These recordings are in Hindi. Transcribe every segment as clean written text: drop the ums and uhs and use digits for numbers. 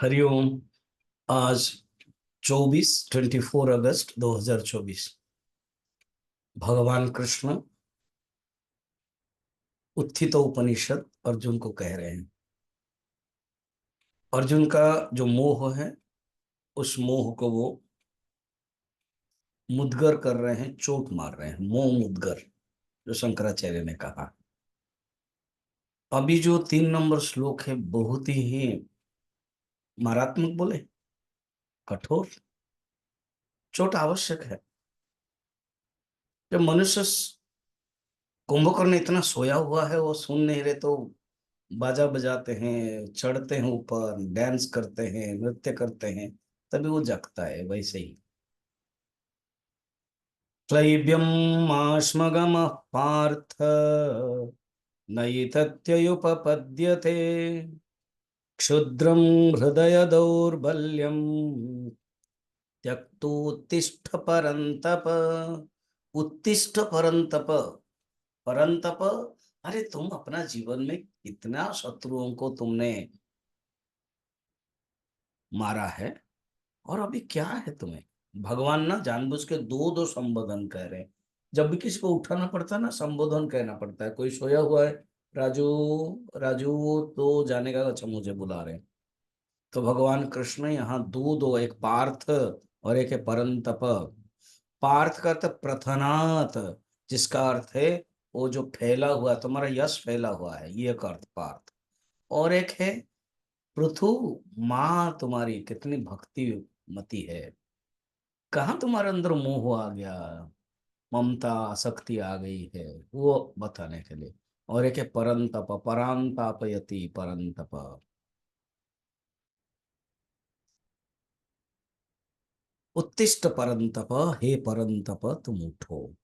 हरिओम। आज 24 अगस्त 2024। भगवान कृष्ण उत्थित उपनिषद अर्जुन को कह रहे हैं। अर्जुन का जो मोह है, उस मोह को वो मुद्गर कर रहे हैं, चोट मार रहे हैं। मोह मुद्गर, जो शंकराचार्य ने कहा। अभी जो 3 नंबर श्लोक है, बहुत ही मारात्मक बोले, कठोर। चोट आवश्यक है। जब मनुष्य कुंभकर्ण इतना सोया हुआ है, वो सुन नहीं रहे, तो बाजा बजाते हैं, चढ़ते हैं ऊपर, डांस करते हैं, नृत्य करते हैं, तभी वो जगता है। वैसे ही क्लैब्यम आश्मगम पार्थ नैतत्ययुपपद्यते क्षुद्रम हृदय दौर्बल्यम त्यक्तोत्तिष्ठ परंतप। उत्तिष्ठ परंतप। परंतप। अरे तुम अपना जीवन में कितना शत्रुओं को तुमने मारा है, और अभी क्या है तुम्हें। भगवान ना जानबूझ के दो दो संबोधन कह रहे हैं। जब भी किसी को उठाना पड़ता है ना, संबोधन कहना पड़ता है। कोई सोया हुआ है, राजू राजू, तो जाने का, अच्छा मुझे बुला रहे हैं। तो भगवान कृष्ण यहाँ दो दो, एक पार्थ और एक है परंतप। पार्थ का अर्थ प्रथनात, जिसका अर्थ है वो जो फैला हुआ है, तुम्हारा यश फैला हुआ है, ये एक अर्थ पार्थ। और एक है पृथु, माँ तुम्हारी कितनी भक्ति मती है। कहाँ तुम्हारे अंदर मोह आ गया, ममता आसक्ति आ गई है, वो बताने के लिए। और एक है परंतप, परांतापयति परंतप। उत्तिष्ठ परंतप, हे परंतप तुम उठो।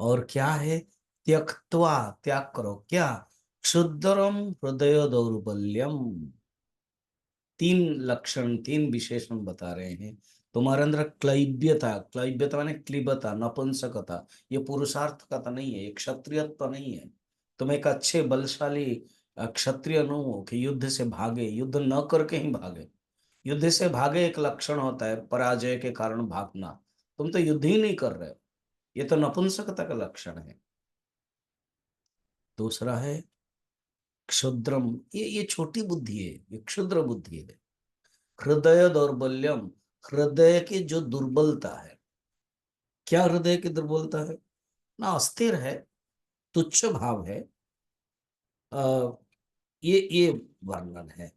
और क्या है, त्यक्त्वा, त्याग करो क्या, क्षुद्रम हृदय दौर्बल्यम। तीन लक्षण, तीन विशेषण बता रहे हैं। तुम्हारे अंदर क्लैब्यता, क्लैब्यता माने क्लीबता, नपुंसकता, ये पुरुषार्थकता नहीं है, ये क्षत्रियत्व नहीं है। तुम एक अच्छे बलशाली क्षत्रिय न हो कि युद्ध से भागे, युद्ध न करके ही भागे। युद्ध से भागे एक लक्षण होता है, पराजय के कारण भागना। तुम तो युद्ध ही नहीं कर रहे हो, ये तो नपुंसकता का लक्षण है। दूसरा है क्षुद्रम, ये छोटी बुद्धि है, ये क्षुद्र बुद्धि है। हृदय दौर्बल्यम, हृदय की जो दुर्बलता है। क्या हृदय की दुर्बलता है, ना अस्थिर है, तुच्छ भाव है। आ, ये वर्णन है।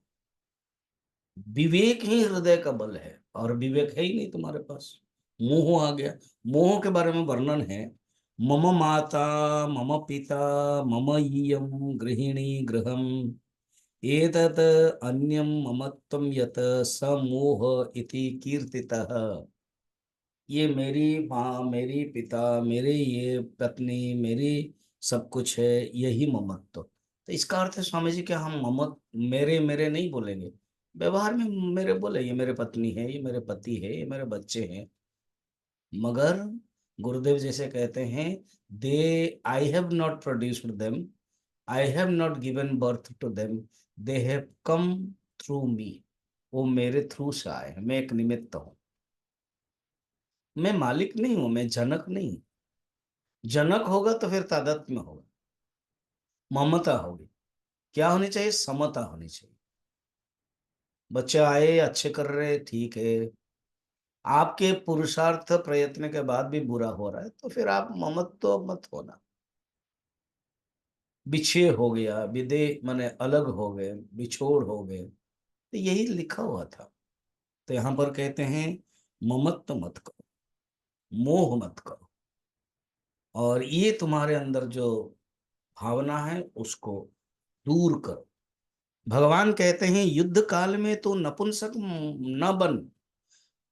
विवेक ही हृदय का बल है, और विवेक है ही नहीं तुम्हारे पास। मोह आ गया। मोह के बारे में वर्णन है। मम माता मम पिता मम इयं गृहिणी गृहम एतत् अन्यं ममत्वं यत् स मोह इति कीर्तितः। ये मेरी माँ, मेरी पिता, मेरे ये पत्नी, मेरी सब कुछ है, यही ममत्व। तो इसका अर्थ है स्वामी जी, क्या हम ममत मेरे मेरे नहीं बोलेंगे। व्यवहार में मेरे बोले, ये मेरे पत्नी है, ये मेरे पति है, ये मेरे बच्चे हैं। मगर गुरुदेव जैसे कहते हैं, they I have not produced them, I have not given birth to them, they have come through me. वो मेरे थ्रू से आए हैं, मैं एक निमित्त हूँ। मैं मालिक नहीं हूं, मैं जनक नहीं। जनक होगा तो फिर तादात्म्य होगा, ममता होगी। क्या होनी चाहिए, समता होनी चाहिए। बच्चे आए, अच्छे कर रहे, ठीक है। आपके पुरुषार्थ प्रयत्न के बाद भी बुरा हो रहा है, तो फिर आप ममत्व तो मत होना। बिछे हो गया, विदे माने अलग हो गए, बिछोड़ हो गए, तो यही लिखा हुआ था। तो यहां पर कहते हैं ममत्व मत करो, मोह मत करो, और ये तुम्हारे अंदर जो भावना है उसको दूर करो। भगवान कहते हैं युद्ध काल में तो नपुंसक न बन,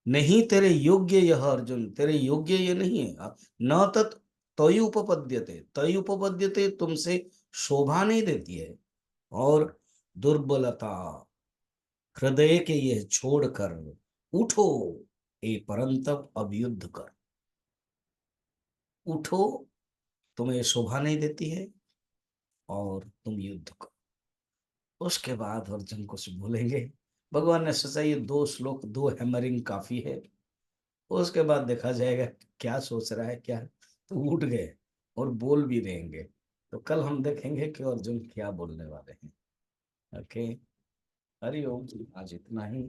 नहीं तेरे योग्य यह अर्जुन, तेरे योग्य ये नहीं है। न तत् तयि उपपद्यते, तयि उपपद्यते तुमसे शोभा नहीं देती है। और दुर्बलता, हृदय के ये छोड़कर उठो, ए परंतप अब युद्ध कर। उठो, तुम्हें शोभा नहीं देती है, और तुम युद्ध करो। उसके बाद अर्जुन कुछ बोलेंगे, भगवान ने सोचा ये 2 श्लोक 2 हैमरिंग काफी है, उसके बाद देखा जाएगा क्या सोच रहा है क्या। तो उठ गए और बोल भी देंगे। तो कल हम देखेंगे कि अर्जुन क्या बोलने वाले हैं। ओके। हरि ओम। आज इतना ही।